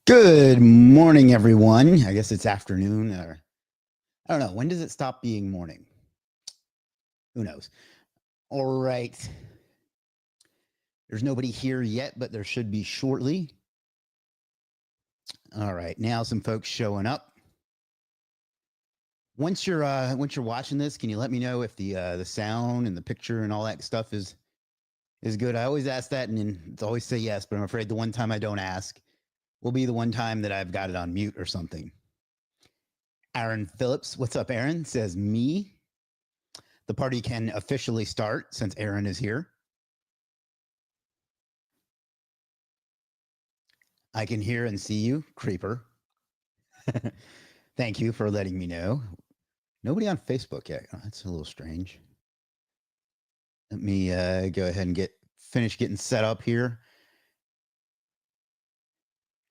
Good morning, everyone. I guess it's afternoon, or I don't know. When does it stop being morning? Who knows? All right. There's nobody here yet, but there should be shortly. All right. Now some folks showing up. Once you're watching this, can you let me know if the sound and the picture and all that stuff is good? I always ask that, and it's always say yes, but I'm afraid the one time I don't ask will be the one time that I've got it on mute or something. Aaron Phillips, what's up, Aaron? Says me. The party can officially start since Aaron is here. I can hear and see you, Creeper. Thank you for letting me know. Nobody on Facebook yet. Oh, that's a little strange. Let me go ahead and finish getting set up here.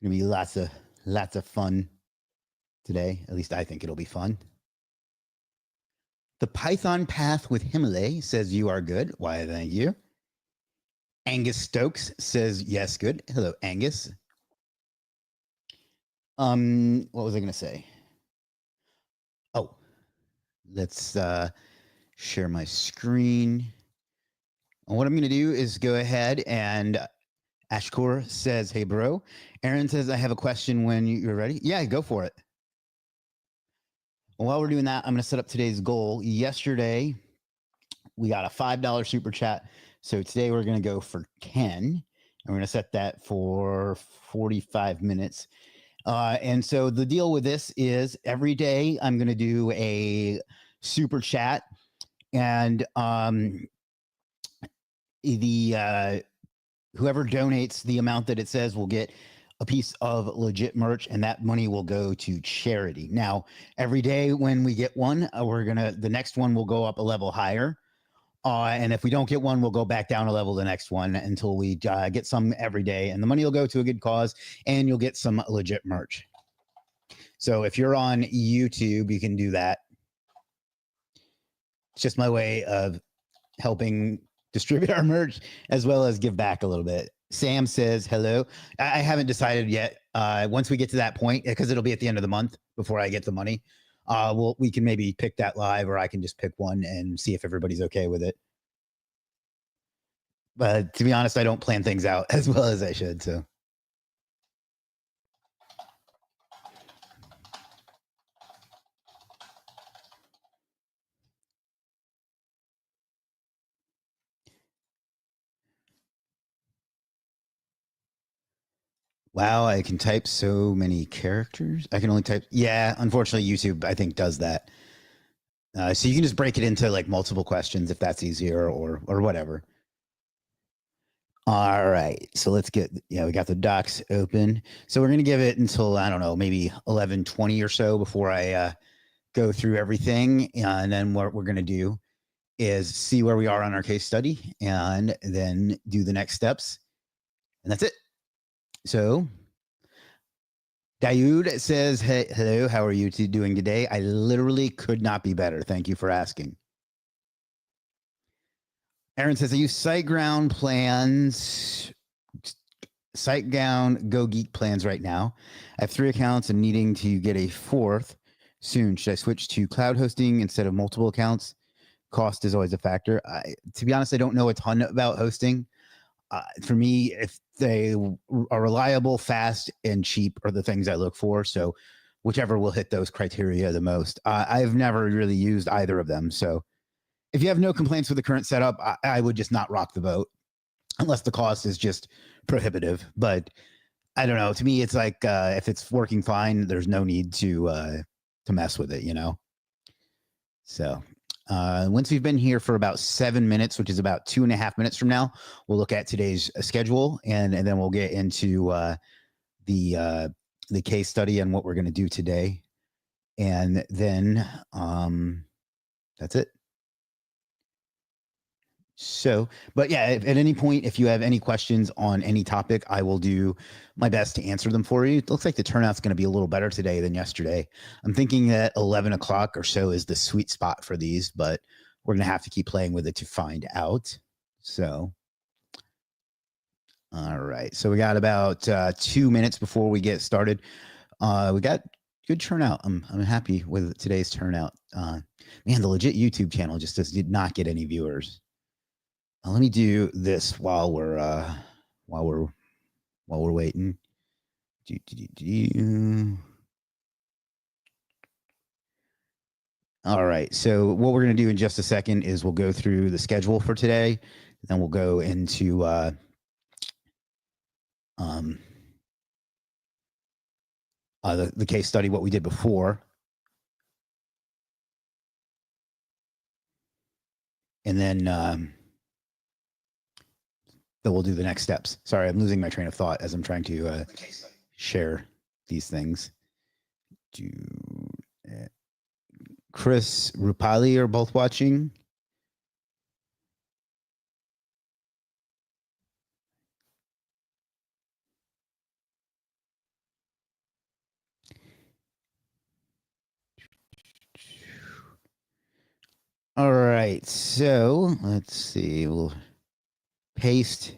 Gonna be lots of fun today. At least I think it'll be fun. The Python Path with Himalay says you are good. Why, thank you. Angus Stokes says yes, good. Hello, Angus. What was I gonna say? Oh, let's share my screen. And what I'm gonna do is go ahead and Ashkor says, hey, bro. Aaron says, I have a question when you're ready. Yeah, go for it. While we're doing that, I'm going to set up today's goal. Yesterday, we got a $5 super chat. So today we're going to go for 10. And we're going to set that for 45 minutes. And so the deal with this is every day I'm going to do a super chat. And whoever donates the amount that it says will get a piece of Legiit merch, and that money will go to charity. Now, every day when we get one, the next one will go up a level higher. And if we don't get one, we'll go back down a level the next one until we get some every day. And the money will go to a good cause, and you'll get some Legiit merch. So if you're on YouTube, you can do that. It's just my way of helping distribute our merch as well as give back a little bit. Sam says hello. I haven't decided yet. Once we get to that point, because it'll be at the end of the month before I get the money, we can maybe pick that live, or I can just pick one and see if everybody's okay with it. But to be honest, I don't plan things out as well as I should. So. Wow, I can type so many characters. I can only type. Yeah, unfortunately, YouTube, I think, does that. So you can just break it into like multiple questions if that's easier, or whatever. All right, so let's we got the docs open. So we're going to give it until, I don't know, maybe 11:20 or so before I go through everything. And then what we're going to do is see where we are on our case study and then do the next steps. And that's it. So Daoud says, hey, hello, how are you doing today? I literally could not be better. Thank you for asking. Aaron says, I use SiteGround plans, SiteGround Go Geek plans right now. I have 3 accounts and needing to get a 4th soon. Should I switch to cloud hosting instead of multiple accounts? Cost is always a factor. To be honest, I don't know a ton about hosting. For me, if they are reliable, fast, and cheap are the things I look for. So whichever will hit those criteria the most. I've never really used either of them. So if you have no complaints with the current setup, I would just not rock the boat unless the cost is just prohibitive. But I don't know. To me, it's like if it's working fine, there's no need to mess with it, you know? So once we've been here for about 7 minutes, which is about 2.5 minutes from now, we'll look at today's schedule, and then we'll get into the case study and what we're going to do today. And then that's it. So, but yeah, at any point, if you have any questions on any topic, I will do my best to answer them for you. It looks like the turnout's going to be a little better today than yesterday. I'm thinking that 11 o'clock or so is the sweet spot for these, but we're going to have to keep playing with it to find out. So, All right. So we got about 2 minutes before we get started. We got good turnout. I'm happy with today's turnout. Man, the Legit YouTube channel just did not get any viewers. Let me do this while we're waiting. All right. So what we're going to do in just a second is we'll go through the schedule for today. Then we'll go into the case study, what we did before. And then we'll do the next steps. Sorry, I'm losing my train of thought as I'm trying to share these things. Chris, Rupali are both watching. All right, so let's see. We'll paste,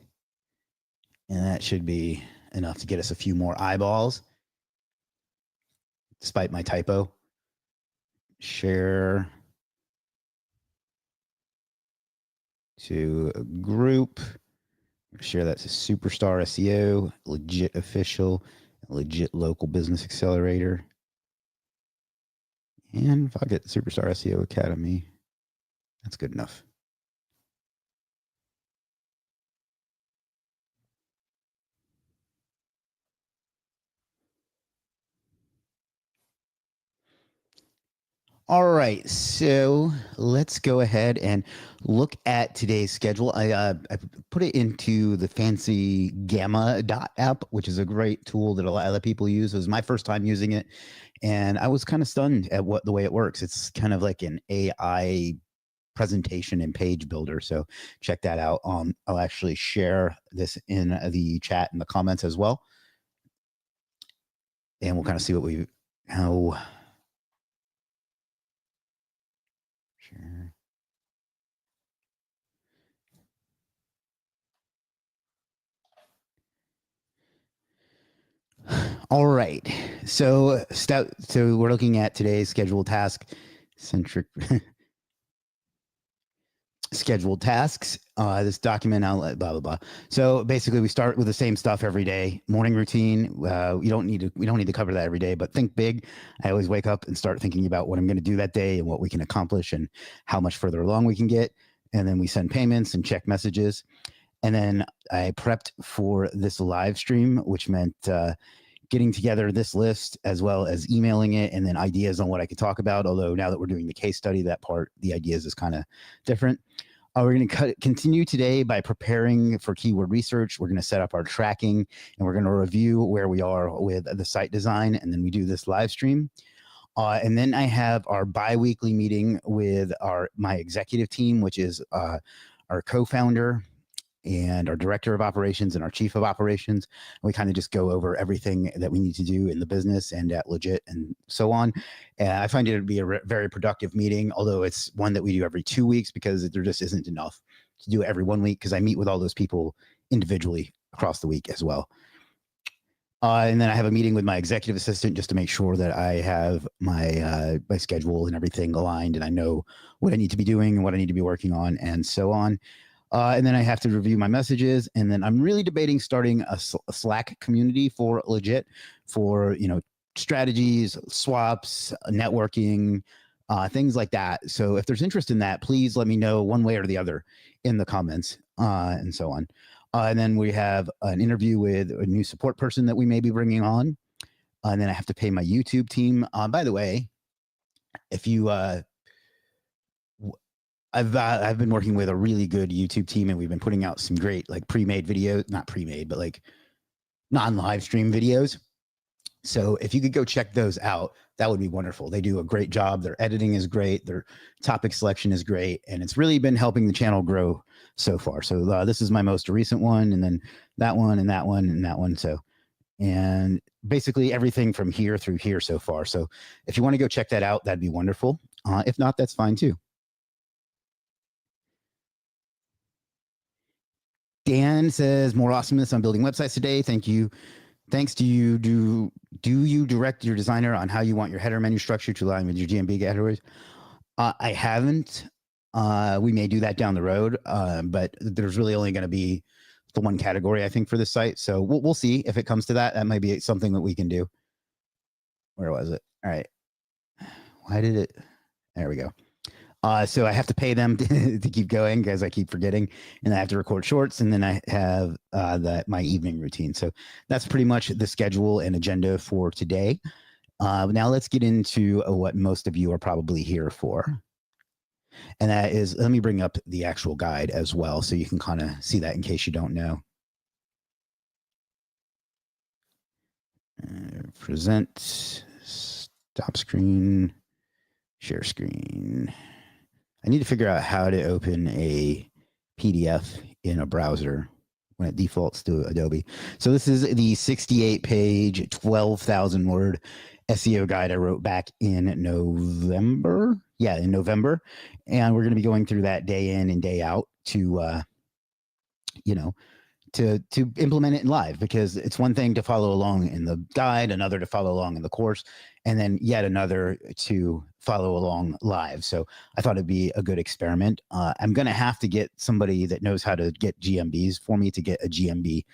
and that should be enough to get us a few more eyeballs, despite my typo. Share to a group. Share that to Superstar SEO, Legit Official, Legit Local Business Accelerator. And if I get Superstar SEO Academy, that's good enough. All right, so let's go ahead and look at today's schedule. I put it into the fancy Gamma app, which is a great tool that a lot of people use. It was my first time using it, and I was kind of stunned at the way it works. It's kind of like an AI presentation and page builder. So check that out. I'll actually share this in the chat and the comments as well, and we'll kind of see how. Sure. All right. So we're looking at today's scheduled task centric scheduled tasks. This document outlet, blah blah blah. So basically, we start with the same stuff every day. Morning routine. We don't need to cover that every day, but think big. I always wake up and start thinking about what I'm going to do that day and what we can accomplish and how much further along we can get. And then we send payments and check messages. And then I prepped for this live stream, which meant getting together this list as well as emailing it, and then ideas on what I could talk about. Although now that we're doing the case study, that part, the ideas is kind of different. We're going to continue today by preparing for keyword research. We're going to set up our tracking, and we're going to review where we are with the site design, and then we do this live stream. And then I have our bi-weekly meeting with my executive team, which is our co-founder and our director of operations and our chief of operations. We kind of just go over everything that we need to do in the business and at Legit and so on. And I find it to be a very productive meeting, although it's one that we do every 2 weeks because there just isn't enough to do it every 1 week because I meet with all those people individually across the week as well. And then I have a meeting with my executive assistant just to make sure that I have my schedule and everything aligned and I know what I need to be doing and what I need to be working on and so on. And then I have to review my messages. And then I'm really debating starting a Slack community for Legit for, strategies, swaps, networking, things like that. So if there's interest in that, please let me know one way or the other in the comments and so on. And then we have an interview with a new support person that we may be bringing on. And then I have to pay my YouTube team. By the way, if you I've been working with a really good YouTube team, and we've been putting out some great pre-made videos, not pre-made, but non-live stream videos. So if you could go check those out, that would be wonderful. They do a great job. Their editing is great. Their topic selection is great, and it's really been helping the channel grow so far. So this is my most recent one, and then that one, and that one, and that one. So, and basically everything from here through here so far. So if you want to go check that out, that'd be wonderful. If not, that's fine too. Dan says, more awesomeness on building websites today. Thank you. Thanks to you. Do you direct your designer on how you want your header menu structure to align with your GMB categories? I haven't. We may do that down the road, but there's really only going to be the one category, I think, for this site. So we'll see if it comes to that. That might be something that we can do. Where was it? All right. Why did it? There we go. So I have to pay them to keep going because I keep forgetting, and I have to record shorts, and then I have my evening routine. So that's pretty much the schedule and agenda for today. Now let's get into what most of you are probably here for. And that is, let me bring up the actual guide as well so you can kind of see that in case you don't know. Present, stop screen, share screen. I need to figure out how to open a PDF in a browser when it defaults to Adobe. So this is the 68-page, 12,000 word SEO guide I wrote back in November. Yeah, in November. And we're going to be going through that day in and day out to, to implement it in live, because it's one thing to follow along in the guide, another to follow along in the course, and then yet another to follow along live. So I thought it'd be a good experiment. I'm going to have to get somebody that knows how to get GMBs for me to get a GMB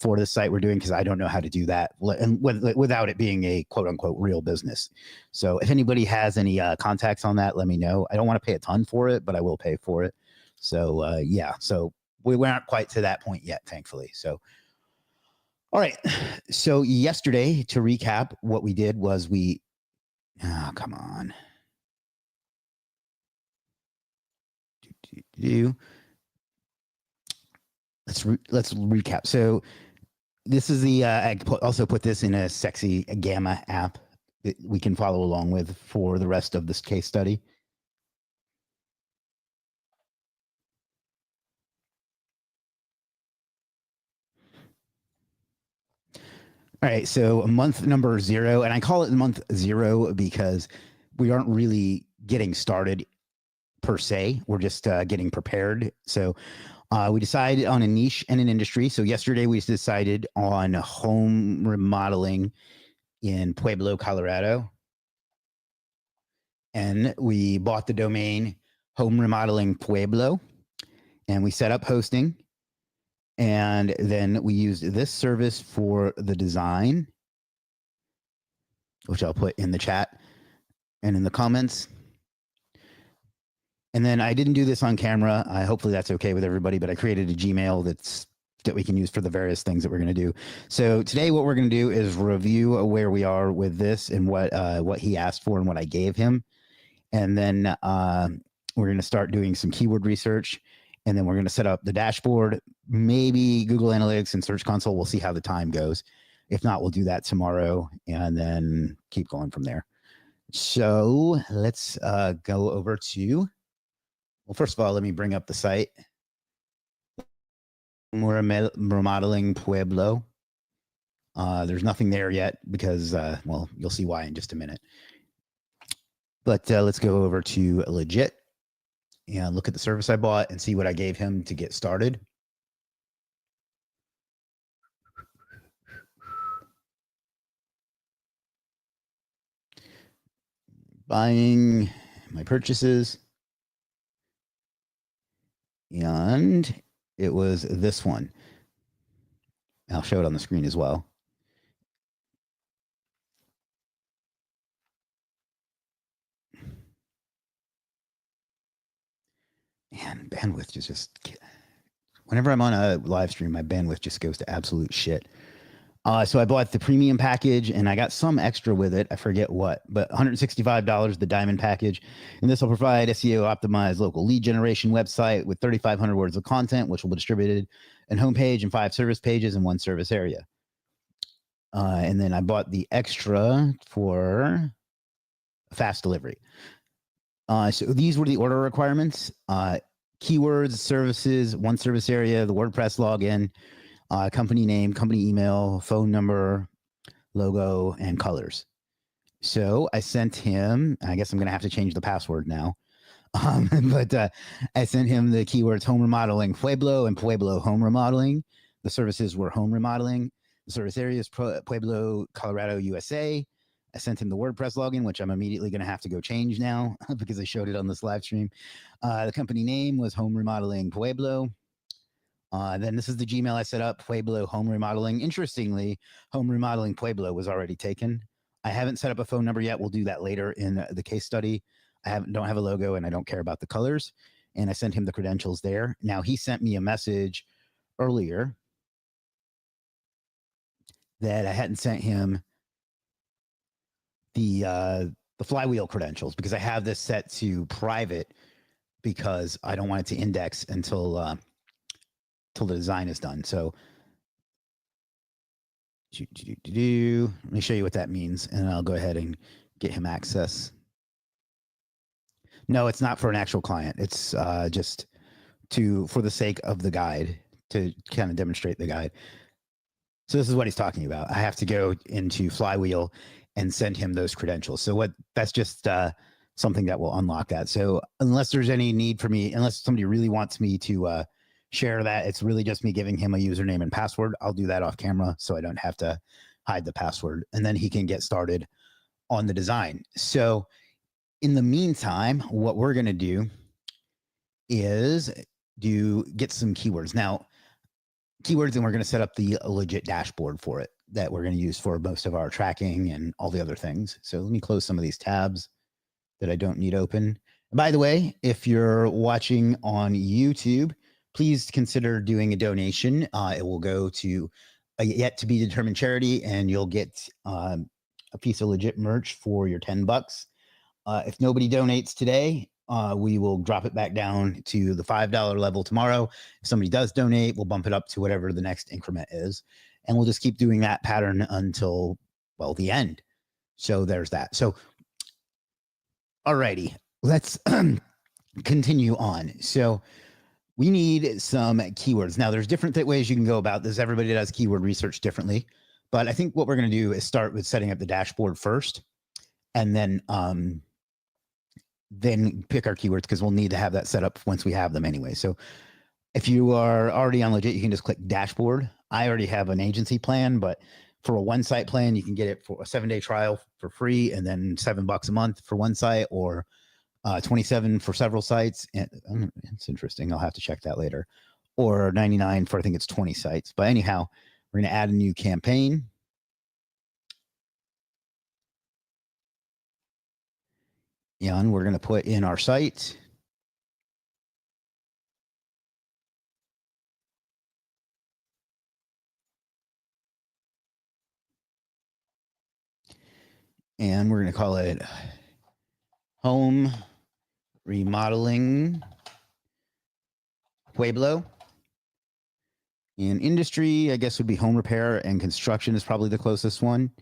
for the site we're doing, because I don't know how to do that and without it being a quote unquote real business. So if anybody has any contacts on that, let me know. I don't want to pay a ton for it, but I will pay for it. So yeah, so we weren't quite to that point yet, thankfully. So, all right. So yesterday, to recap, what we did was come on. Let's recap. So this is I also put this in a sexy Gamma app that we can follow along with for the rest of this case study. All right, so month number 0, and I call it month 0 because we aren't really getting started per se. We're just getting prepared. So we decided on a niche and an industry. So yesterday we decided on home remodeling in Pueblo, Colorado. And we bought the domain Home Remodeling Pueblo, and we set up hosting. And then we used this service for the design, which I'll put in the chat and in the comments. And then I didn't do this on camera. Hopefully that's okay with everybody, but I created a Gmail that we can use for the various things that we're going to do. So today what we're going to do is review where we are with this and what he asked for and what I gave him. And then we're going to start doing some keyword research. And then we're going to set up the dashboard, maybe Google Analytics and Search Console. We'll see how the time goes. If not, we'll do that tomorrow and then keep going from there. So let's go over to, well, first of all, let me bring up the site. Remodeling Pueblo. There's nothing there yet because, well, you'll see why in just a minute. But let's go over to Legiit and look at the service I bought and see what I gave him to get started. Buying my purchases. And it was this one. I'll show it on the screen as well. Man, bandwidth is just, whenever I'm on a live stream, my bandwidth just goes to absolute shit. So I bought the premium package and I got some extra with it. I forget what, but $165, the diamond package. And this will provide SEO optimized local lead generation website with 3,500 words of content, which will be distributed in homepage and 5 service pages in 1 service area. And then I bought the extra for fast delivery. So these were the order requirements: keywords, services, 1 service area, the WordPress login, company name, company email, phone number, logo, and colors. So I sent him, I guess I'm going to have to change the password now. But I sent him the keywords home remodeling Pueblo and Pueblo home remodeling. The services were home remodeling. The service area is Pueblo, Colorado, USA. I sent him the WordPress login, which I'm immediately going to have to go change now because I showed it on this live stream. The company name was Home Remodeling Pueblo. Then this is the Gmail I set up, Pueblo Home Remodeling. Interestingly, Home Remodeling Pueblo was already taken. I haven't set up a phone number yet. We'll do that later in the case study. Don't have a logo and I don't care about the colors. And I sent him the credentials there. Now he sent me a message earlier that I hadn't sent him the flywheel credentials because I have this set to private because I don't want it to index until the design is done. So let me show you what that means, and I'll go ahead and get him access. No, it's not for an actual client. It's just for the sake of the guide to kind of demonstrate the guide. So this is what he's talking about. I have to go into Flywheel and send him those credentials. So that's just something that will unlock that. So unless there's any need for me, unless somebody really wants me to share that, it's really just me giving him a username and password. I'll do that off camera so I don't have to hide the password, and then he can get started on the design. So in the meantime, what we're going to do is get some keywords. Now, keywords, and we're going to set up the Legiit dashboard for it that we're going to use for most of our tracking and all the other things. So let me close some of these tabs that I don't need open. By the way, if you're watching on YouTube, please consider doing a donation. It will go to a yet to be determined charity, and you'll get a piece of Legiit merch for your $10. If nobody donates today, we will drop it back down to the $5 level tomorrow. If somebody does donate, we'll bump it up to whatever the next increment is. And we'll just keep doing that pattern until, well, the end. So there's that. So, alrighty, let's continue on. So we need some keywords. Now, there's different ways you can go about this. Everybody does keyword research differently. But I think what we're going to do is start with setting up the dashboard first, and then pick our keywords because we'll need to have that set up once we have them anyway. So if you are already on Legiit, you can just click dashboard. I already have an agency plan, but for a one site plan, you can get it for a 7-day trial for free and then $7 a month for one site, or 27 for several sites. And it's interesting. I'll have to check that later. Or 99 for, I think it's 20 sites. But anyhow, we're going to add a new campaign. And we're going to put in our site. And we're going to call it Home Remodeling Pueblo. In industry, I guess would be home repair and construction is probably the closest one.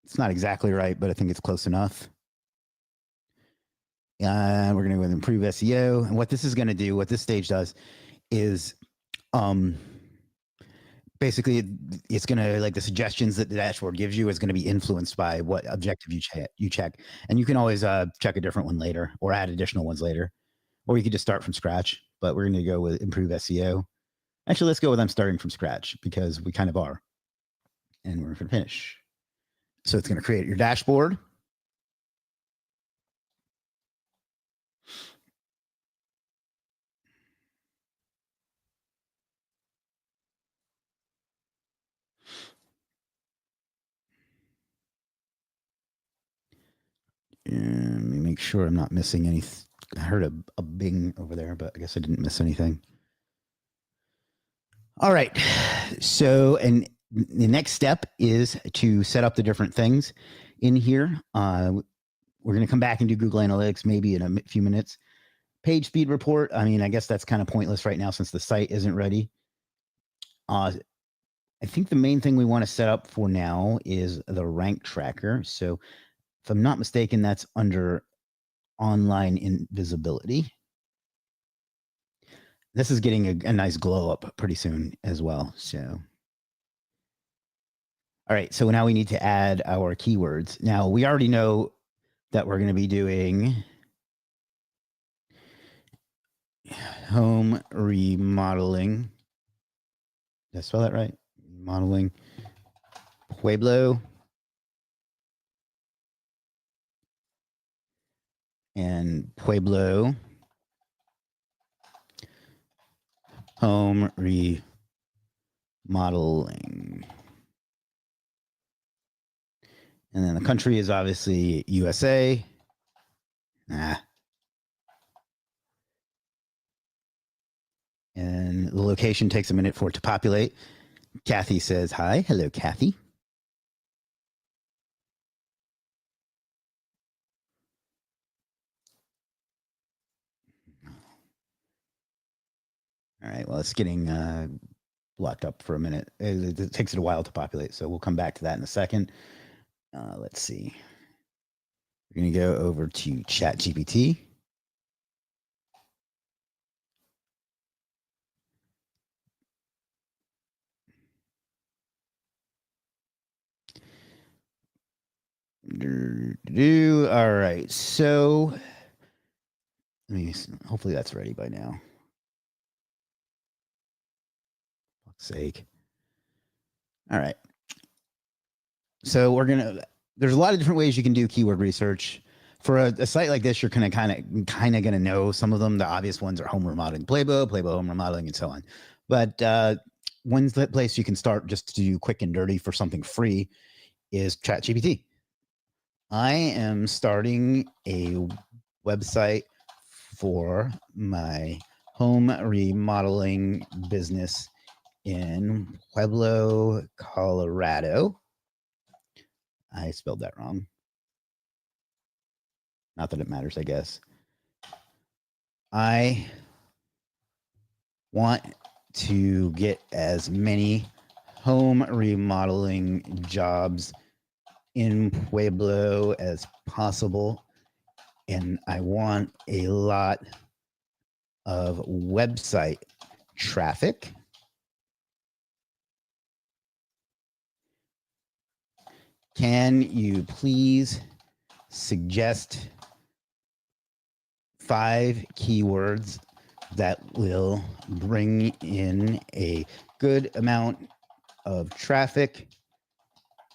It's not exactly right, but I think it's close enough. We're going to go and improve SEO. And what this is going to do, what this stage does, is basically it's going to, like, the suggestions that the dashboard gives you is going to be influenced by what objective you check. And you can always check a different one later or add additional ones later, or you could just start from scratch. But we're going to go with improve SEO. Actually, let's go with I'm starting from scratch because we kind of are. And we're going to finish. So it's going to create your dashboard. And let me make sure I'm not missing anything. I heard a bing over there, but I guess I didn't miss anything. All right. So, and the next step is to set up the different things in here. We're going to come back and do Google Analytics maybe in a few minutes. Page speed report. I mean, I guess that's kind of pointless right now since the site isn't ready. I think the main thing we want to set up for now is the rank tracker. So if I'm not mistaken, that's under online invisibility. This is getting a nice glow up pretty soon as well. So, all right. So now we need to add our keywords. Now we already know that we're going to be doing home remodeling. Did I spell that right? Modeling Pueblo and Pueblo home remodeling. And then the country is obviously USA. And the location takes a minute for it to populate. Kathy says hi. Hello, Kathy. All right. Well, it's getting locked up for a minute. It takes it a while to populate, so we'll come back to that in a second. Let's see. We're going to go over to ChatGPT. All right. So, let me. Hopefully, that's ready by now. Fuck's sake. All right. So there's a lot of different ways you can do keyword research. For a site like this, you're kind of gonna know some of them. The obvious ones are home remodeling Playbo home remodeling, and so on. But one place you can start just to do quick and dirty for something free is ChatGPT. I am starting a website for my home remodeling business in Pueblo, Colorado. I spelled that wrong. Not that it matters, I guess. I want to get as many home remodeling jobs in Pueblo as possible. And I want a lot of website traffic. Can you please suggest 5 keywords that will bring in a good amount of traffic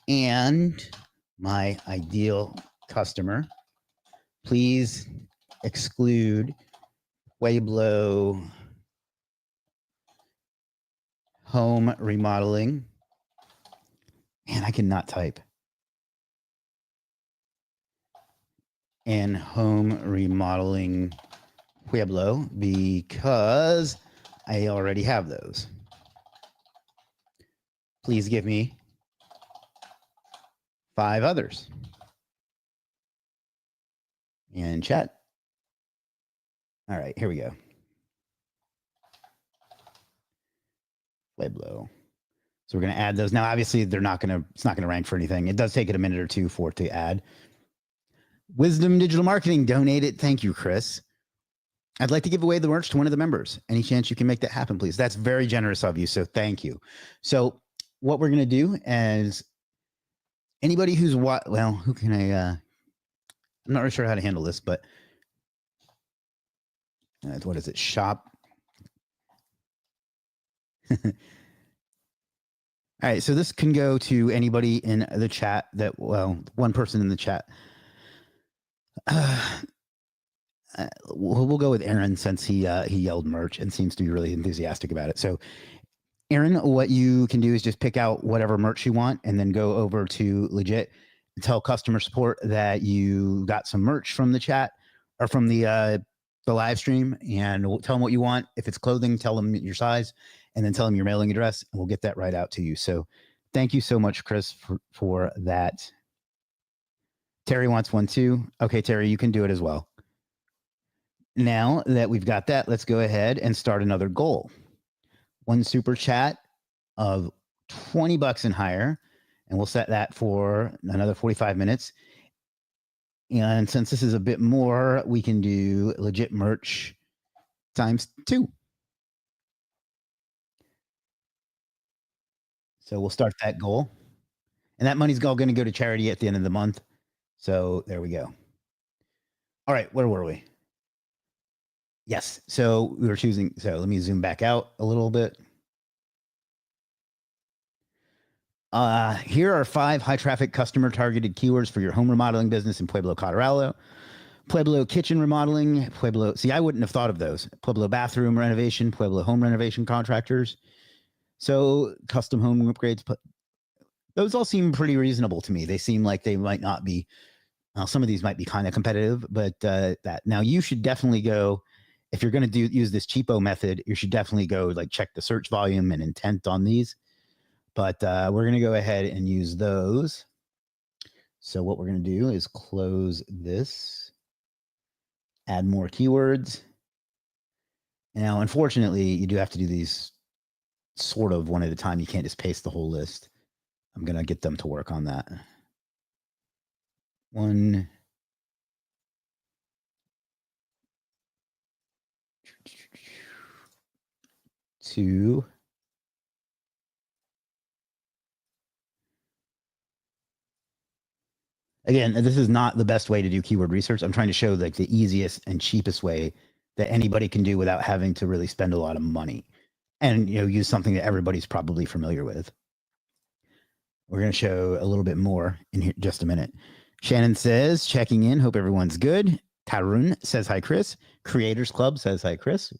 and my ideal customer? Please exclude Pueblo home remodeling. Man, I cannot type. And home remodeling Pueblo because I already have those. Please give me 5 others. And chat. All right, here we go. Pueblo. So we're going to add those. Now, obviously, it's not going to rank for anything. It does take it a minute or two for it to add. Wisdom Digital Marketing donated. Thank you, Chris. I'd like to give away the merch to one of the members. Any chance you can make that happen, please? That's very generous of you. So thank you. So what we're going to do is anybody who's who can I'm not really sure how to handle this, but what is it? Shop. All right. So this can go to anybody in the chat one person in the chat. We'll go with Aaron since he yelled merch and seems to be really enthusiastic about it. So Aaron, what you can do is just pick out whatever merch you want and then go over to Legiit and tell customer support that you got some merch from the chat or from the live stream, and we'll tell them what you want. If it's clothing, tell them your size and then tell them your mailing address and we'll get that right out to you. So thank you so much, Chris, for that. Terry wants one too. Okay, Terry, you can do it as well. Now that we've got that, let's go ahead and start another goal. One super chat of $20 and higher, and we'll set that for another 45 minutes. And since this is a bit more, we can do legit merch times 2. So we'll start that goal. And that money's all going to go to charity at the end of the month. So there we go. All right, where were we? Yes. So we were choosing. So let me zoom back out a little bit. Here are 5 high traffic customer targeted keywords for your home remodeling business in Pueblo, Colorado. Pueblo kitchen remodeling, Pueblo. See, I wouldn't have thought of those. Pueblo bathroom renovation, Pueblo home renovation contractors. So custom home upgrades. Those all seem pretty reasonable to me. They seem like they might not be. Well, some of these might be kind of competitive, but that now you should definitely go. If you're going to use this cheapo method, you should definitely go like check the search volume and intent on these. But we're going to go ahead and use those. So what we're going to do is close this, add more keywords. Now, unfortunately, you do have to do these sort of one at a time. You can't just paste the whole list. I'm going to get them to work on that. 1, 2. Again, this is not the best way to do keyword research. I'm trying to show like the easiest and cheapest way that anybody can do without having to really spend a lot of money, and use something that everybody's probably familiar with. We're going to show a little bit more in here just a minute. Shannon says, checking in. Hope everyone's good. Tarun says, hi, Chris. Creators Club says, hi, Chris.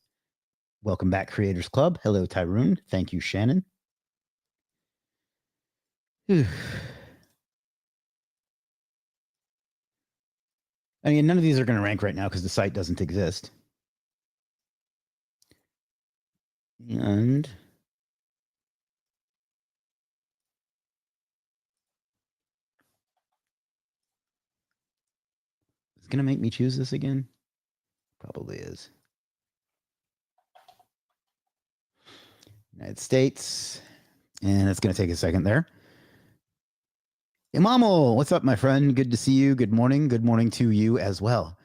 Welcome back, Creators Club. Hello, Tarun. Thank you, Shannon. I mean, none of these are going to rank right now because the site doesn't exist. And it's going to make me choose this again? Probably is. United States. And it's going to take a second there. Imamo, what's up, my friend? Good to see you. Good morning. Good morning to you as well.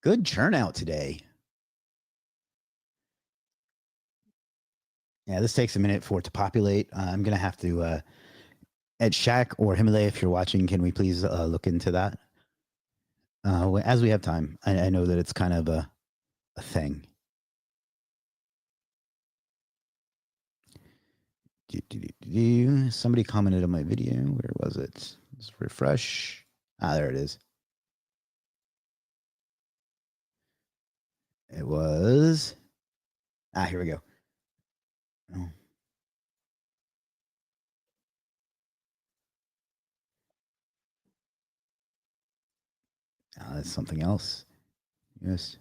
Good turnout today. Yeah, this takes a minute for it to populate. I'm going to have to, at Shaq or Himalaya, if you're watching, can we please look into that? As we have time. I know that it's kind of a thing. Somebody commented on my video. Where was it? Let's refresh. There it is. It was. Here we go. Oh. That's something else. Yes.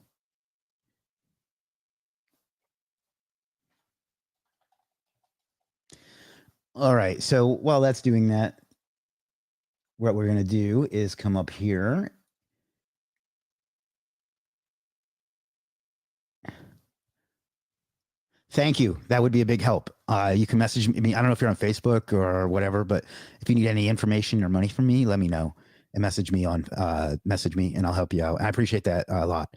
All right. So while that's doing that, what we're going to do is come up here. Thank you. That would be a big help. You can message me. I mean, I don't know if you're on Facebook or whatever, but if you need any information or money from me, let me know and message me and I'll help you out. I appreciate that a lot.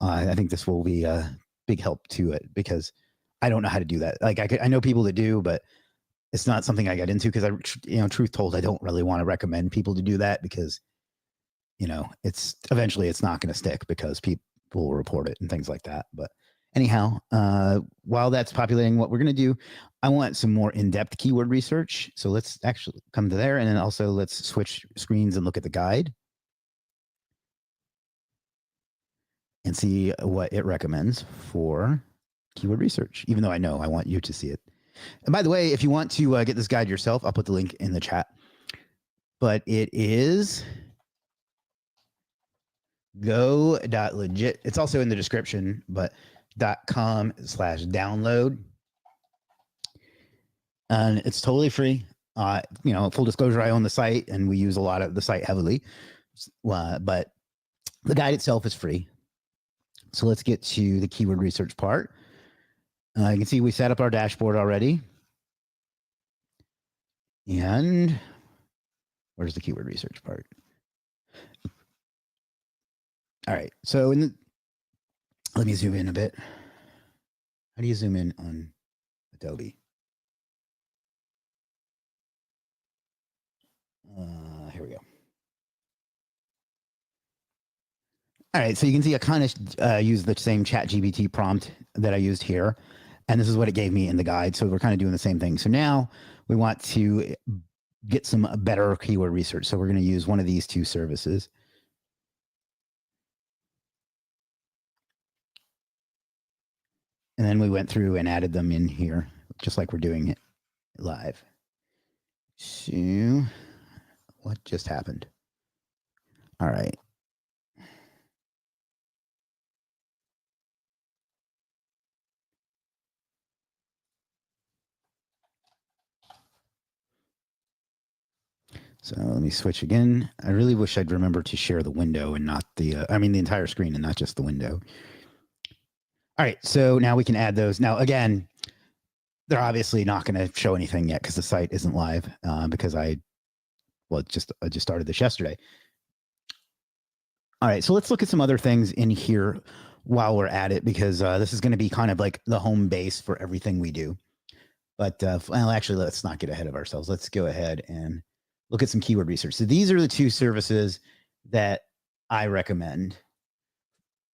I think this will be a big help to it because I don't know how to do that. Like I know people that do, but it's not something I got into because truth told, I don't really want to recommend people to do that because, it's eventually it's not going to stick because people will report it and things like that. But anyhow, while that's populating, what we're going to do, I want some more in-depth keyword research. So let's actually come to there. And then also let's switch screens and look at the guide and see what it recommends for keyword research, even though I know I want you to see it. And by the way, if you want to get this guide yourself, I'll put the link in the chat. But it is go.legit. It's also in the description, but .com/download. And it's totally free. Full disclosure, I own the site and we use a lot of the site heavily. But the guide itself is free. So let's get to the keyword research part. You can see we set up our dashboard already. And where's the keyword research part? All right. So let me zoom in a bit. How do you zoom in on Adobe? Here we go. All right, so you can see I kind of used the same ChatGPT prompt that I used here, and this is what it gave me in the guide. So we're kind of doing the same thing. So now we want to get some better keyword research. So we're going to use one of these two services. And then we went through and added them in here, just like we're doing it live. So what just happened? All right. So let me switch again. I really wish I'd remember to share the window and not the entire screen and not just the window. All right, so now we can add those. Now, again, they're obviously not going to show anything yet because the site isn't live because I just started this yesterday. All right, so let's look at some other things in here while we're at it because this is going to be kind of like the home base for everything we do. But well, actually, let's not get ahead of ourselves. Let's go ahead and look at some keyword research. So these are the two services that I recommend,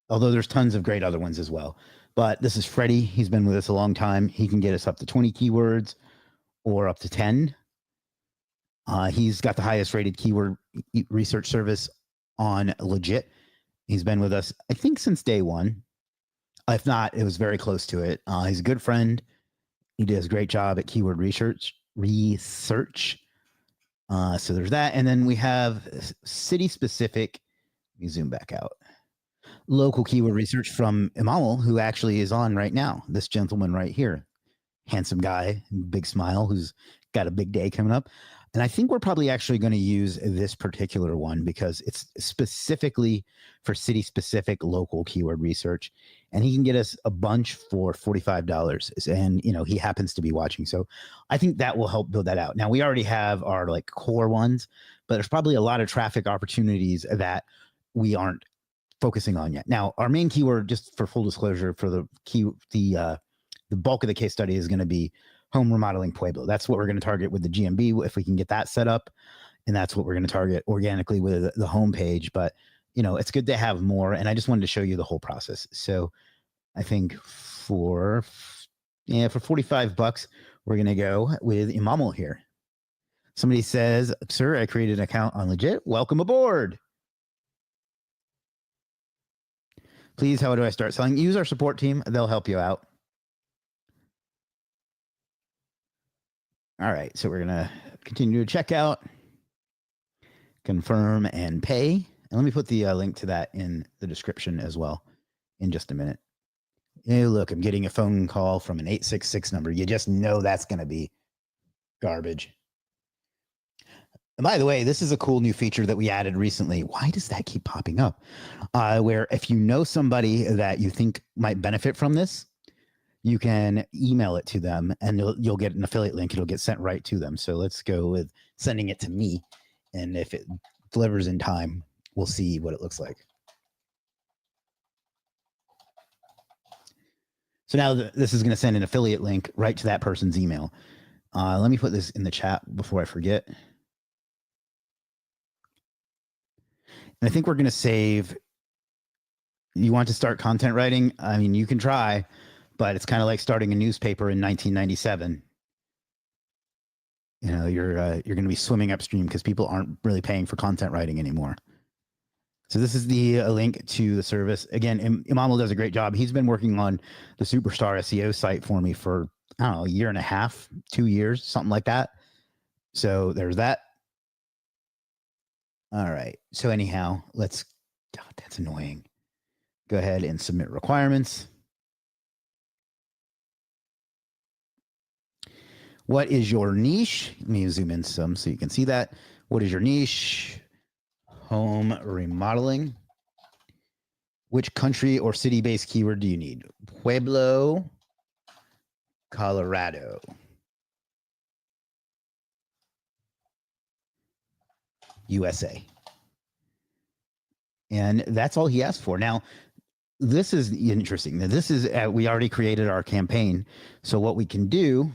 although there's tons of great other ones as well. But this is Freddie. He's been with us a long time. He can get us up to 20 keywords or up to 10. He's got the highest rated keyword research service on Legiit. He's been with us, I think, since day one. If not, it was very close to it. He's a good friend. He does a great job at keyword research. So there's that. And then we have city specific. Let me zoom back out. Local keyword research from Imamal, who actually is on right now. This gentleman right here. Handsome guy, big smile, who's got a big day coming up. And I think we're probably actually going to use this particular one because it's specifically for city specific local keyword research. And he can get us a bunch for $45. And, he happens to be watching. So I think that will help build that out. Now, we already have our like core ones, but there's probably a lot of traffic opportunities that we aren't focusing on yet. Now, our main keyword, just for full disclosure, for the bulk of the case study is going to be home remodeling Pueblo. That's what we're going to target with the GMB if we can get that set up. And that's what we're going to target organically with the homepage. But, it's good to have more. And I just wanted to show you the whole process. So I think for $45, we're going to go with Imamal here. Somebody says, sir, I created an account on Legiit. Welcome aboard. Please, how do I start selling? Use our support team. They'll help you out. All right, so we're going to continue to check out, confirm, and pay. And let me put the link to that in the description as well in just a minute. Hey, look, I'm getting a phone call from an 866 number. You just know that's going to be garbage. And by the way, this is a cool new feature that we added recently. Why does that keep popping up? Where if you know somebody that you think might benefit from this, you can email it to them and you'll get an affiliate link. It'll get sent right to them. So let's go with sending it to me. And if it delivers in time, we'll see what it looks like. So now this is going to send an affiliate link right to that person's email. Let me put this in the chat before I forget. And I think we're going to save. You want to start content writing? I mean, you can try, but it's kind of like starting a newspaper in 1997. You're going to be swimming upstream because people aren't really paying for content writing anymore. So this is the link to the service. Again, Imamal does a great job. He's been working on the Superstar SEO site for me for, I don't know, a year and a half, 2 years, something like that. So there's that. All right. So anyhow, that's annoying. Go ahead and submit requirements. What is your niche? Let me zoom in some so you can see that. What is your niche? Home remodeling. Which country or city-based keyword do you need? Pueblo, Colorado. USA. And that's all he asked for. Now, this is interesting. This is, we already created our campaign. So what we can do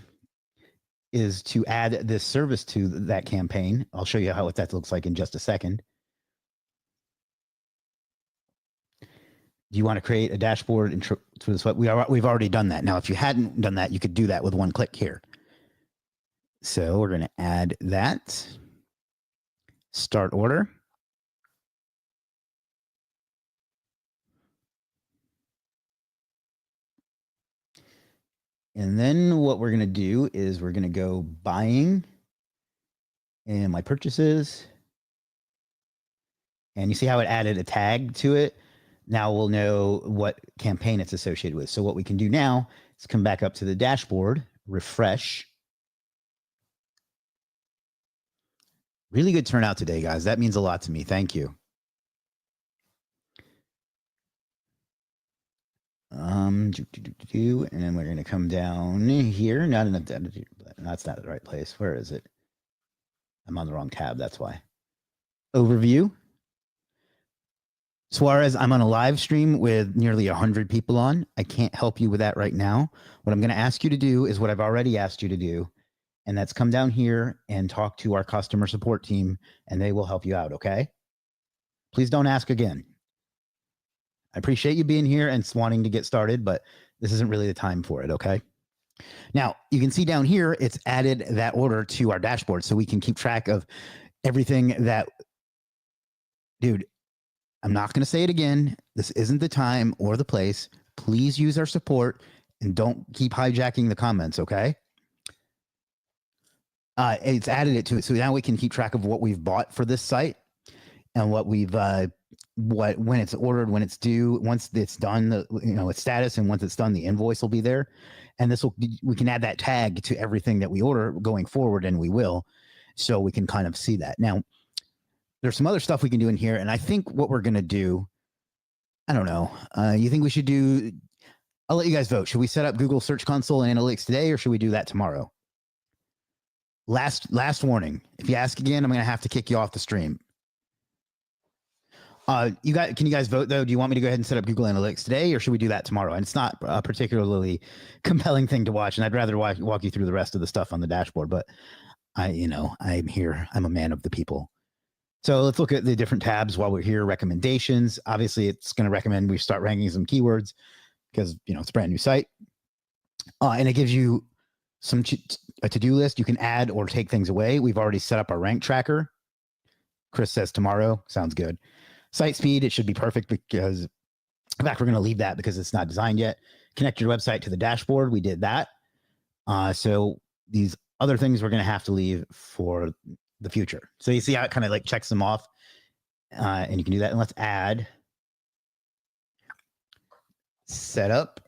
is to add this service to that campaign. I'll show you what that looks like in just a second. Do you want to create a dashboard for this? We've already done that. Now, if you hadn't done that, you could do that with one click here. So we're going to add that. Start order. And then what we're going to do is we're going to go buying and my purchases. And you see how it added a tag to it? Now we'll know what campaign it's associated with. So what we can do now is come back up to the dashboard, refresh. Really good turnout today, guys. That means a lot to me. Thank you. And then we're going to come down here. Not enough data. That's not the right place. Where is it? I'm on the wrong tab. That's why. Overview. Suarez, I'm on a live stream with nearly 100 people on. I can't help you with that right now. What I'm going to ask you to do is what I've already asked you to do, and that's come down here and talk to our customer support team, and they will help you out, okay? Please don't ask again. I appreciate you being here and wanting to get started, but this isn't really the time for it, okay? Now, you can see down here, it's added that order to our dashboard so we can keep track of everything that, dude, I'm not going to say it again. This isn't the time or the place. Please use our support and don't keep hijacking the comments, okay? It's added it to it. So now we can keep track of what we've bought for this site and what we've, when it's ordered, when it's due, once it's done, its status, and once it's done, the invoice will be there. And we can add that tag to everything that we order going forward, and we will, so we can kind of see that. Now, there's some other stuff we can do in here, and I think what we're going to do, I don't know. You think we should do, I'll let you guys vote. Should we set up Google Search Console and Analytics today, or should we do that tomorrow? Last warning. If you ask again, I'm going to have to kick you off the stream. Can you guys vote, though? Do you want me to go ahead and set up Google Analytics today, or should we do that tomorrow? And it's not a particularly compelling thing to watch, and I'd rather walk you through the rest of the stuff on the dashboard, but I'm here. I'm a man of the people. So let's look at the different tabs while we're here. Recommendations. Obviously, it's going to recommend we start ranking some keywords because, it's a brand new site. And it gives you a to-do list. You can add or take things away. We've already set up our rank tracker. Chris says tomorrow. Sounds good. Site speed, it should be perfect because, in fact, we're going to leave that because it's not designed yet. Connect your website to the dashboard. We did that. So these other things we're going to have to leave for the future. So you see how it kind of like checks them off, and you can do that. And let's add set up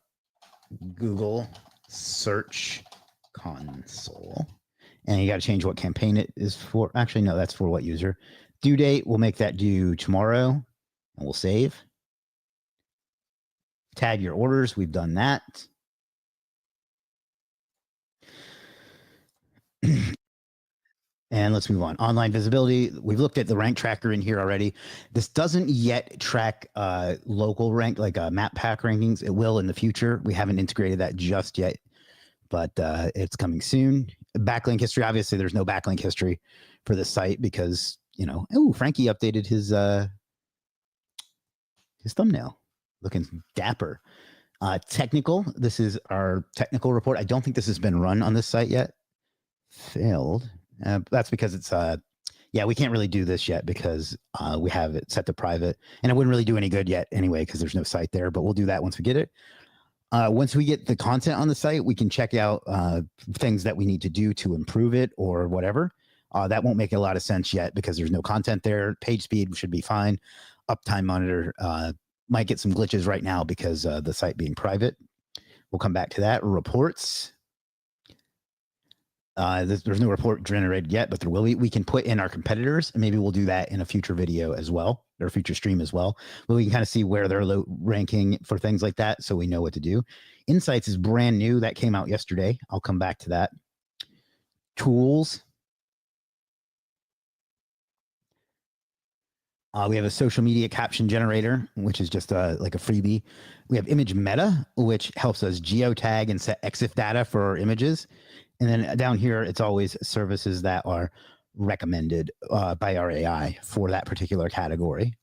Google Search Console, and you got to change what campaign it is for. Actually, no, that's for what user. Due date, we'll make that due tomorrow, and we'll save. Tag your orders. We've done that. And let's move on. Online visibility. We've looked at the rank tracker in here already. This doesn't yet track local rank, like map pack rankings. It will in the future. We haven't integrated that just yet, but it's coming soon. Backlink history. Obviously, there's no backlink history for this site because, Frankie updated his thumbnail. Looking dapper. Technical. This is our technical report. I don't think this has been run on this site yet. Failed. That's because it's we can't really do this yet because we have it set to private, and it wouldn't really do any good yet anyway because there's no site there, but we'll do that once we get it. Once we get the content on the site, we can check out things that we need to do to improve it or whatever. That won't make a lot of sense yet because there's no content there. Page speed should be fine. Uptime monitor might get some glitches right now because the site being private. We'll come back to that. Reports. There's no report generated yet, but there will be. We can put in our competitors, and maybe we'll do that in a future video as well, or a future stream as well. But we can kind of see where they're low ranking for things like that, so we know what to do. Insights is brand new. That came out yesterday. I'll come back to that. Tools. We have a social media caption generator, which is just like a freebie. We have image meta, which helps us geotag and set EXIF data for our images. And then down here, it's always services that are recommended by our AI for that particular category.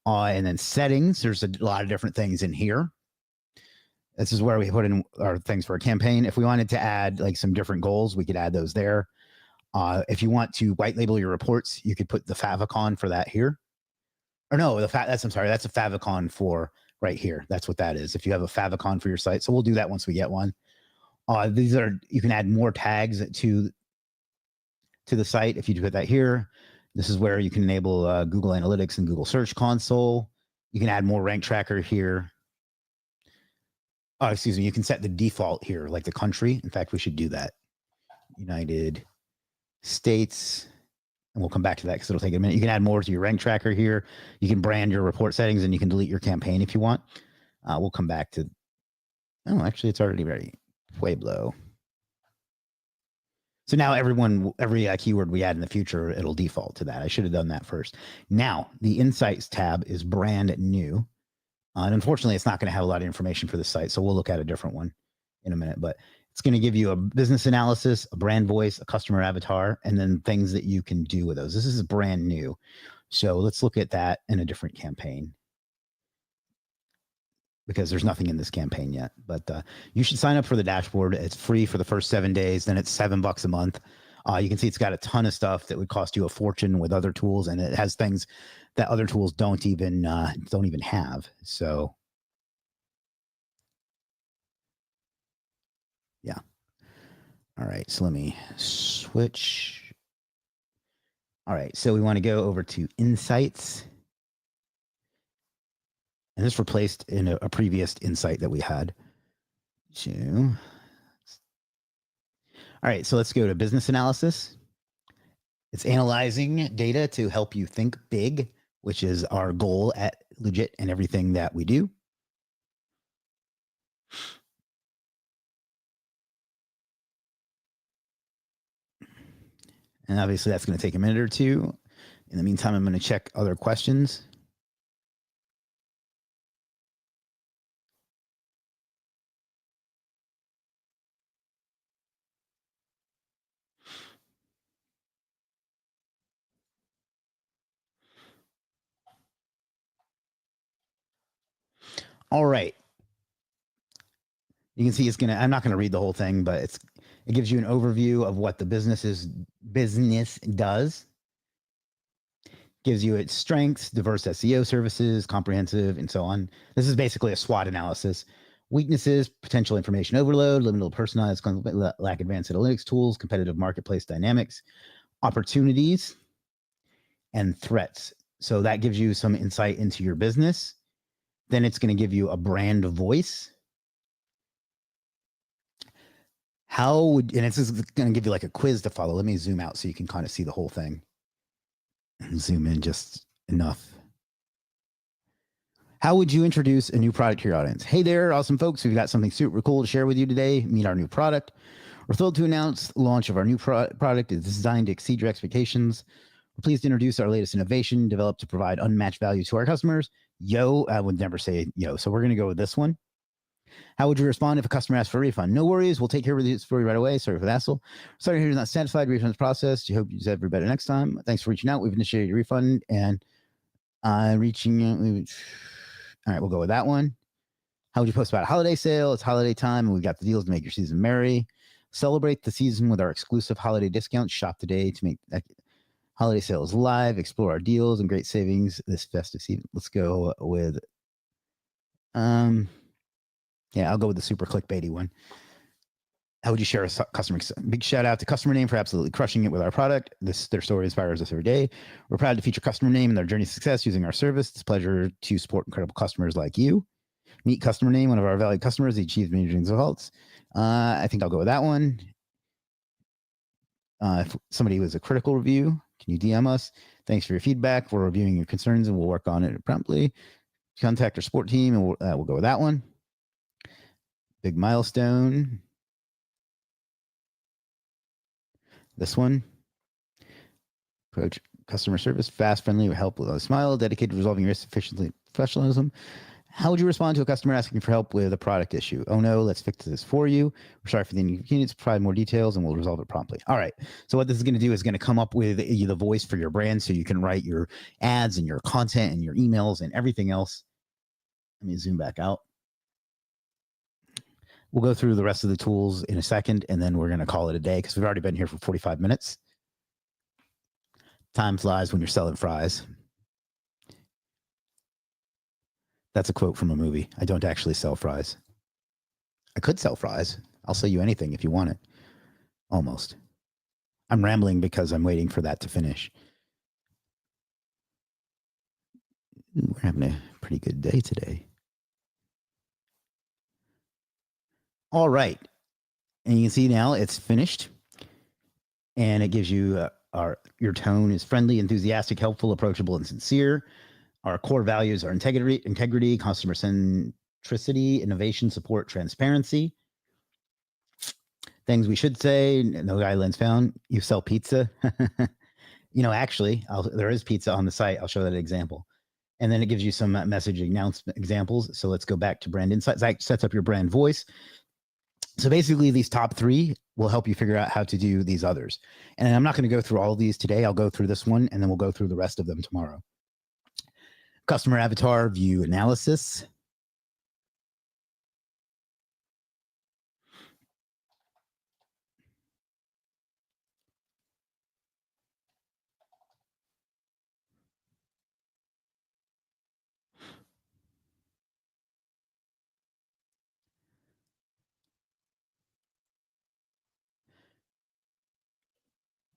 And then settings, there's a lot of different things in here. This is where we put in our things for a campaign. If we wanted to add like some different goals, we could add those there. If you want to white label your reports, you could put the favicon for that here. Or no, that's a favicon for right here. That's what that is. If you have a favicon for your site. So we'll do that once we get one. You can add more tags to the site if you put that here. This is where you can enable Google Analytics and Google Search Console. You can add more rank tracker here. Oh, excuse me. You can set the default here, like the country. In fact, we should do that. United States. And we'll come back to that because it'll take a minute. You can add more to your rank tracker here. You can brand your report settings and you can delete your campaign if you want. We'll come back to, oh, actually it's already ready. Pueblo. So now every keyword we add in the future, it'll default to that. I should have done that first. Now the Insights tab is brand new. And unfortunately, it's not going to have a lot of information for the site. So we'll look at a different one in a minute, but it's going to give you a business analysis, a brand voice, a customer avatar, and then things that you can do with those. This is brand new. So let's look at that in a different campaign because there's nothing in this campaign yet, but you should sign up for the dashboard. It's free for the first 7 days. Then it's $7 a month. You can see it's got a ton of stuff that would cost you a fortune with other tools. And it has things that other tools don't even have. So yeah. All right, so let me switch. All right, so we want to go over to Insights. And this replaced in a previous insight that we had. So, all right, so let's go to business analysis. It's analyzing data to help you think big, which is our goal at Legiit and everything that we do. And obviously that's going to take a minute or two. In the meantime, I'm going to check other questions. All right. You can see I'm not going to read the whole thing, but it gives you an overview of what the business does. Gives you its strengths, diverse SEO services, comprehensive, and so on. This is basically a SWOT analysis. Weaknesses, potential information overload, limited personalized, lack advanced analytics tools, competitive marketplace dynamics, opportunities, and threats. So that gives you some insight into your business. Then it's going to give you a brand voice. And it's going to give you like a quiz to follow. Let me zoom out so you can kind of see the whole thing. And zoom in just enough. How would you introduce a new product to your audience? Hey there, awesome folks. We've got something super cool to share with you today. Meet our new product. We're thrilled to announce the launch of our new product. It's designed to exceed your expectations. We're pleased to introduce our latest innovation developed to provide unmatched value to our customers. Yo, I would never say yo. So we're going to go with this one. How would you respond if a customer asks for a refund? No worries. We'll take care of this for you right away. Sorry for the hassle. Sorry if you're not satisfied. Refunds processed. You hope you deserve better next time. Thanks for reaching out. We've initiated a refund and reaching out. All right, we'll go with that one. How would you post about a holiday sale? It's holiday time and we've got the deals to make your season merry. Celebrate the season with our exclusive holiday discounts. Shop today to make that holiday sales live. Explore our deals and great savings this festive season. Let's go with yeah, I'll go with the super clickbaity one. How would you share a customer? Big shout out to Customer Name for absolutely crushing it with our product. Their story inspires us every day. We're proud to feature Customer Name in their journey to success using our service. It's a pleasure to support incredible customers like you. Meet Customer Name, one of our valued customers. He achieves major results. I think I'll go with that one. If somebody was a critical review, can you DM us? Thanks for your feedback. We're reviewing your concerns and we'll work on it promptly. Contact our support team and we'll go with that one. Big milestone. This one. Approach customer service, fast, friendly, with help with a smile, dedicated to resolving risks efficiently, professionalism. How would you respond to a customer asking for help with a product issue? Oh no, let's fix this for you. We're sorry for the inconvenience. Provide more details and we'll resolve it promptly. All right. So what this is going to do is going to come up with the voice for your brand so you can write your ads and your content and your emails and everything else. Let me zoom back out. We'll go through the rest of the tools in a second, and then we're going to call it a day because we've already been here for 45 minutes. Time flies when you're selling fries. That's a quote from a movie. I don't actually sell fries. I could sell fries. I'll sell you anything if you want it. Almost. I'm rambling because I'm waiting for that to finish. We're having a pretty good day today. All right. And you can see now it's finished. And it gives you your tone is friendly, enthusiastic, helpful, approachable, and sincere. Our core values are integrity, customer centricity, innovation, support, transparency. Things we should say, no guidelines found. You sell pizza. Actually, there is pizza on the site. I'll show that example. And then it gives you some messaging announcement examples. So let's go back to brand insights. That sets up your brand voice. So basically, these top 3 will help you figure out how to do these others. And I'm not going to go through all of these today. I'll go through this one, and then we'll go through the rest of them tomorrow. Customer avatar view analysis.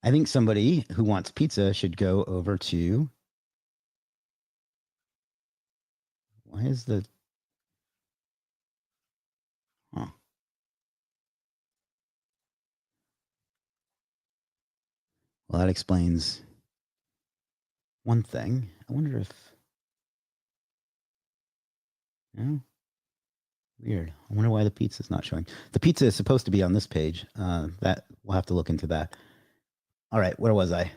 I think somebody who wants pizza should go over to. Why is the. Huh. Well, that explains one thing. I wonder if. No? Weird. I wonder why the pizza is not showing. The pizza is supposed to be on this page. That we'll have to look into that. All right, where was I?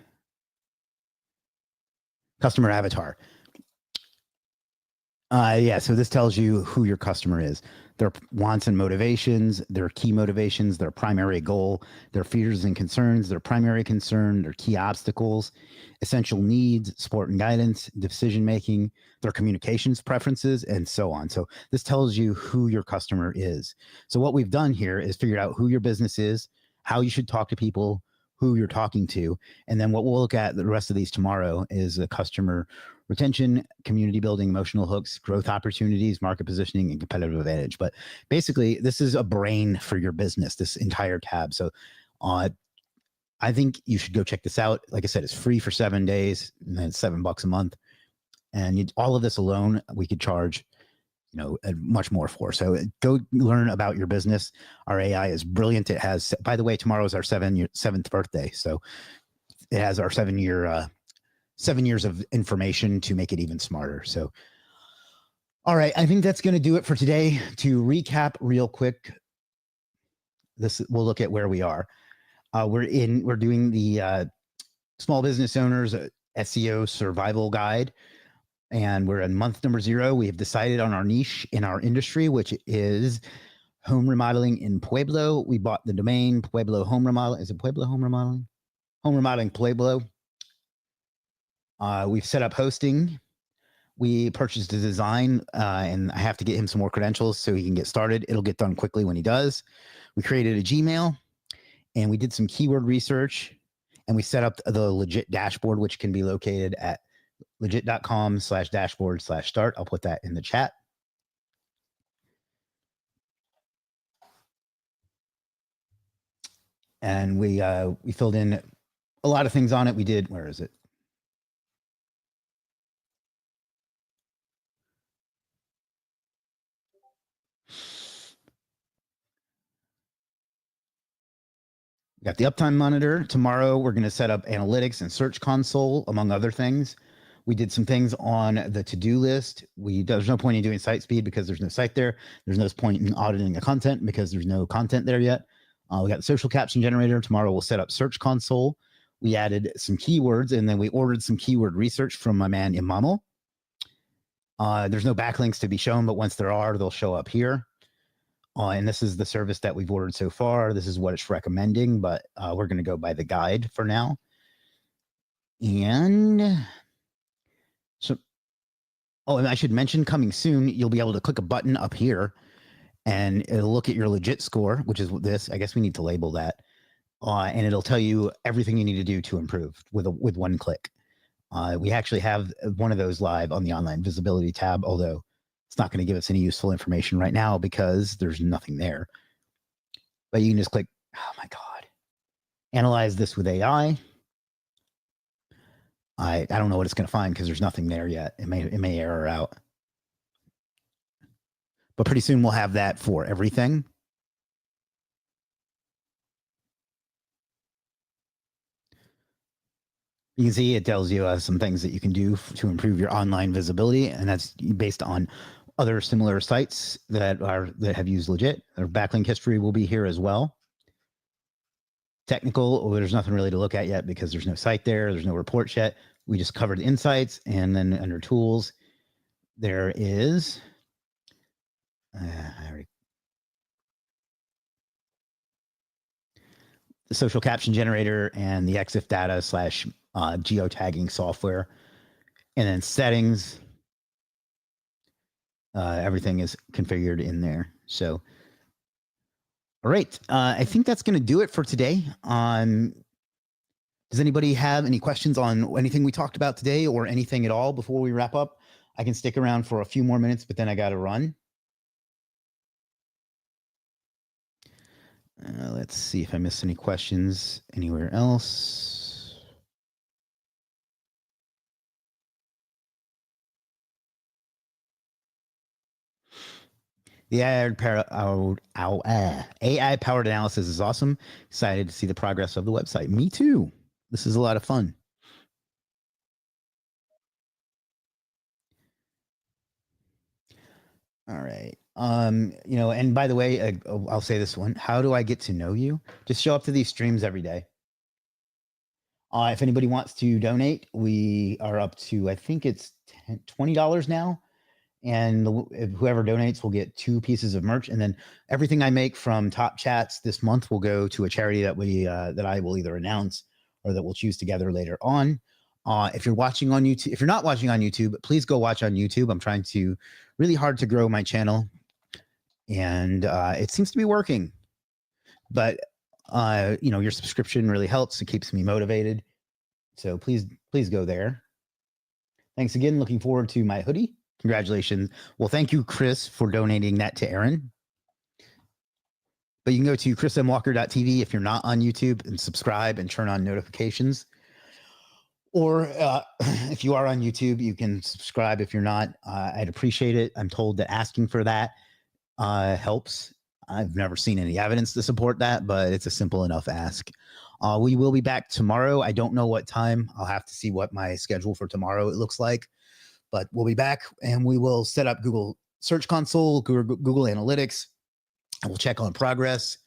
Customer avatar. So this tells you who your customer is, their wants and motivations, their key motivations, their primary goal, their fears and concerns, their primary concern, their key obstacles, essential needs, support and guidance, decision-making, their communications preferences, and so on. So this tells you who your customer is. So what we've done here is figured out who your business is, how you should talk to people, who you're talking to. And then what we'll look at the rest of these tomorrow is the customer retention, community building, emotional hooks, growth opportunities, market positioning, and competitive advantage. But basically, this is a brain for your business, this entire tab. So I think you should go check this out. Like I said, it's free for 7 days, and then it's $7 a month. And all of this alone, we could charge much more for. So go learn about your business. Our AI is brilliant. It has, by the way, tomorrow is our 7th birthday. So it has our 7 years of information to make it even smarter. So, all right, I think that's going to do it for today. To recap real quick, we'll look at where we are. We're doing the small business owners SEO survival guide. And we're in month number 0. We have decided on our niche in our industry, which is home remodeling in Pueblo. We bought the domain Pueblo Home Remodeling. Is it Pueblo Home Remodeling? Home Remodeling Pueblo. We've set up hosting. We purchased a design, and I have to get him some more credentials so he can get started. It'll get done quickly when he does. We created a Gmail, and we did some keyword research, and we set up the Legiit dashboard, which can be located at legiit.com/dashboard/start. I'll put that in the chat. And we filled in a lot of things on it. We did, where is it? We got the uptime monitor. Tomorrow, we're going to set up analytics and search console, among other things. We did some things on the to-do list. There's no point in doing site speed because there's no site there. There's no point in auditing the content because there's no content there yet. We got the social caption generator. Tomorrow, we'll set up search console. We added some keywords, and then we ordered some keyword research from my man Imamo. There's no backlinks to be shown, but once there are, they'll show up here. And this is the service that we've ordered so far. This is what it's recommending, but we're going to go by the guide for now. And so, oh, and I should mention, coming soon, you'll be able to click a button up here and it'll look at your Legiit score, which is this. I guess we need to label that. And it'll tell you everything you need to do to improve with one click. We actually have one of those live on the online visibility tab, although it's not going to give us any useful information right now because there's nothing there. But you can just click, oh my God, analyze this with AI. I don't know what it's going to find because there's nothing there yet. It may error out. But pretty soon we'll have that for everything. You can see it tells you some things that you can do to improve your online visibility, and that's based on other similar sites that have used Legiit. Their backlink history will be here as well. Technical, there's nothing really to look at yet because there's no site there. There's no reports yet. We just covered insights, and then under tools, there is the social caption generator and the EXIF data / geotagging software, and then settings. Everything is configured in there. So, all right. I think that's going to do it for today. Does anybody have any questions on anything we talked about today or anything at all before we wrap up? I can stick around for a few more minutes, but then I got to run. Let's see if I missed any questions anywhere else. The AI-powered analysis is awesome. Excited to see the progress of the website. Me too. This is a lot of fun. All right. And by the way, I'll say this one. How do I get to know you? Just show up to these streams every day. If anybody wants to donate, we are up to, I think it's $20 now. And whoever donates will get 2 pieces of merch. And then everything I make from Top Chats this month will go to a charity that I will either announce or that we'll choose together later on. If you're watching on YouTube, if you're not watching on YouTube, please go watch on YouTube. I'm trying really hard to grow my channel, and it seems to be working. But your subscription really helps. It keeps me motivated. So please go there. Thanks again. Looking forward to my hoodie. Congratulations. Well, thank you, Chris, for donating that to Aaron. But you can go to chrismwalker.tv if you're not on YouTube and subscribe and turn on notifications. Or if you are on YouTube, you can subscribe if you're not. I'd appreciate it. I'm told that asking for that helps. I've never seen any evidence to support that, but it's a simple enough ask. We will be back tomorrow. I don't know what time. I'll have to see what my schedule for tomorrow it looks like. But we'll be back and we will set up Google Search Console, Google Analytics, and we'll check on progress.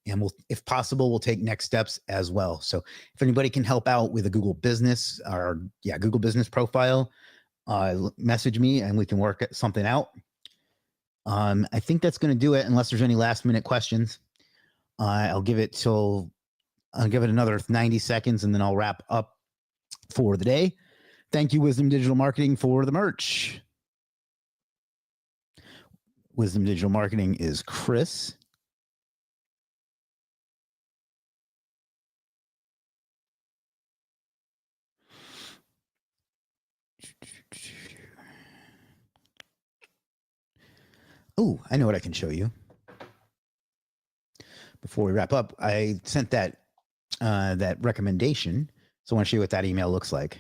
And if possible, we'll take next steps as well. So if anybody can help out with a Google Business Google Business profile, message me and we can work something out. I think that's going to do it unless there's any last minute questions. I'll give it another 90 seconds and then I'll wrap up for the day. Thank you, Wisdom Digital Marketing, for the merch. Wisdom Digital Marketing is Chris. Oh, I know what I can show you. Before we wrap up, I sent that recommendation. So I want to show you what that email looks like.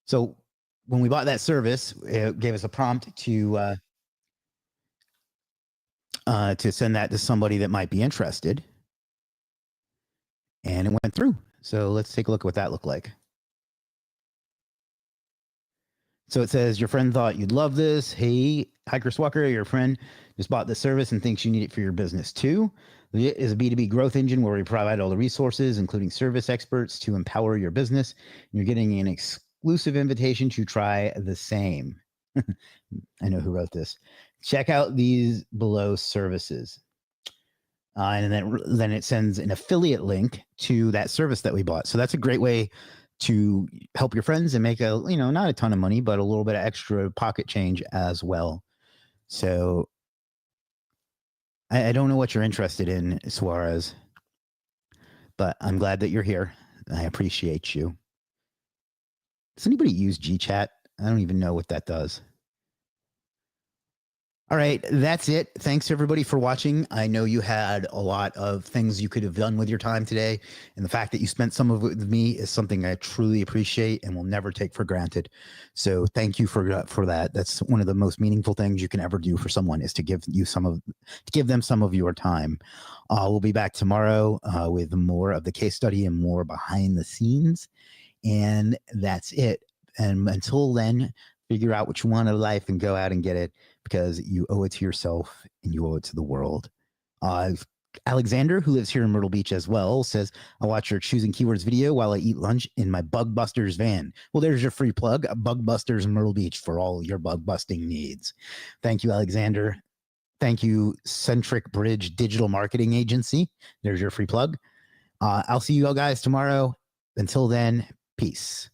So when we bought that service, it gave us a prompt to send that to somebody that might be interested. And it went through. So let's take a look at what that looked like. So it says, your friend thought you'd love this. Hey, hi, Chris Walker, your friend just bought this service and thinks you need it for your business too. Legiit is a B2B growth engine where we provide all the resources, including service experts, to empower your business. You're getting an exclusive invitation to try the same. I know who wrote this. Check out these below services. And then it sends an affiliate link to that service that we bought. So that's a great way to help your friends and make a, not a ton of money, but a little bit of extra pocket change as well. So I don't know what you're interested in, Suarez, but I'm glad that you're here. I appreciate you. Does anybody use GChat? I don't even know what that does. All right, that's it. Thanks everybody for watching. I know you had a lot of things you could have done with your time today, and the fact that you spent some of it with me is something I truly appreciate and will never take for granted. So thank you for that. That's one of the most meaningful things you can ever do for someone, is to give them some of your time. We'll be back tomorrow with more of the case study and more behind the scenes, and that's it. And until then, figure out what you want in life and go out and get it, because you owe it to yourself and you owe it to the world. Alexander, who lives here in Myrtle Beach as well, says, I watch your choosing keywords video while I eat lunch in my Bug Busters van. Well, there's your free plug, Bug Busters in Myrtle Beach, for all your bug busting needs. Thank you, Alexander. Thank you, Centric Bridge Digital Marketing Agency. There's your free plug. I'll see you all guys tomorrow. Until then, peace.